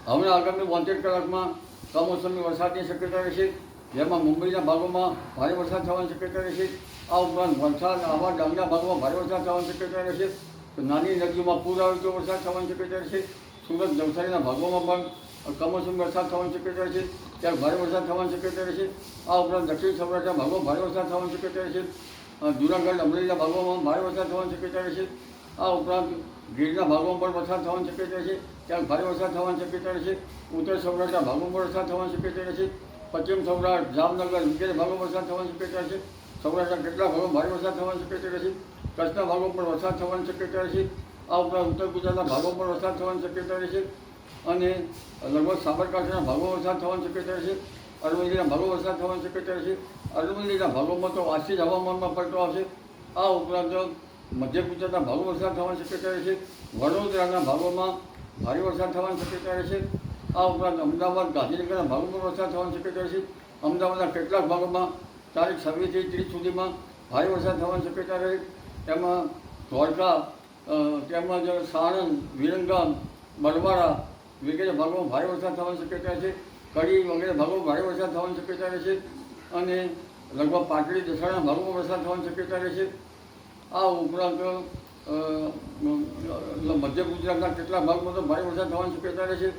હવે આગામી 72 કલાકમાં કમોસમી વરસાદની શક્યતા રહેશે, જેમાં મુંબઈના ભાગોમાં ભારે વરસાદ થવાની શક્યતા રહેશે. આ ઉપરાંત વલસાડ, આહવા, ડાંગના ભાગોમાં ભારે વરસાદ થવાની શક્યતા રહેશે. તો નાની નદીઓમાં પૂર આવે તો વરસાદ થવાની શક્યતા રહેશે. સુરત, નવસારીના ભાગોમાં પણ કમોસમી વરસાદ થવાની શક્યતા રહેશે, ત્યાં ભારે વરસાદ થવાની શક્યતા રહેશે. આ ઉપરાંત દક્ષિણ સૌરાષ્ટ્રના ભાગોમાં ભારે વરસાદ થવાની શક્યતા રહેશે. જૂનાગઢ, અમરેલીના ભાગોમાં ભારે વરસાદ થવાની શક્યતા રહેશે. આ ઉપરાંત ગીરના ભાગોમાં પણ વરસાદ થવાની શક્યતા રહેશે, ત્યાં ભારે વરસાદ થવાની શક્યતા રહેશે. ઉત્તર સૌરાષ્ટ્રના ભાગોમાં પણ વરસાદ થવાની શક્યતા રહેશે. પશ્ચિમ સૌરાષ્ટ્ર, જામનગર વગેરે ભાગોમાં વરસાદ થવાની શક્યતા રહેશે. સૌરાષ્ટ્રના કેટલાક ભાગોમાં ભારે વરસાદ થવાની શક્યતા રહેશે. કચ્છના ભાગોમાં પણ વરસાદ થવાની શક્યતા રહેશે. આ ઉપરાંત ઉત્તર ગુજરાતના ભાગોમાં પણ વરસાદ થવાની શક્યતા રહેશે અને લગભગ સાબરકાંઠાના ભાગોમાં વરસાદ થવાની શક્યતા રહેશે. અરવલ્લીના ભાગોમાં વરસાદ થવાની શક્યતા રહેશે. અરવલ્લીના ભાગોમાં તો આજથી જ હવામાનમાં પલટો આવશે. આ ઉપરાંત મધ્ય ગુજરાતના ભાગોમાં વરસાદ થવાની શક્યતા રહેશે. વડોદરાના ભાગોમાં ભારે વરસાદ થવાની શક્યતા રહેશે. આ ઉપરાંત અમદાવાદ, ગાંધીનગરના ભાગોમાં વરસાદ થવાની શક્યતા રહેશે. અમદાવાદના કેટલાક ભાગોમાં તારીખ 26 થી 30 સુધીમાં ભારે વરસાદ થવાની શક્યતા રહે. તેમાં ધોળકા તેમજ સાણંદ, વિરંગામ, બરવાડા વગેરે ભાગોમાં ભારે વરસાદ થવાની શક્યતા છે. કડી વગેરે ભાગોમાં ભારે વરસાદ થવાની શક્યતા રહેશે અને લગભગ પાટડી, દસાડાના ભાગોમાં વરસાદ થવાની શક્યતા રહેશે. આ ઉપરાંત મધ્ય ગુજરાતના કેટલાક ભાગમાં તો ભારે વરસાદ થવાની શક્યતા રહેશે.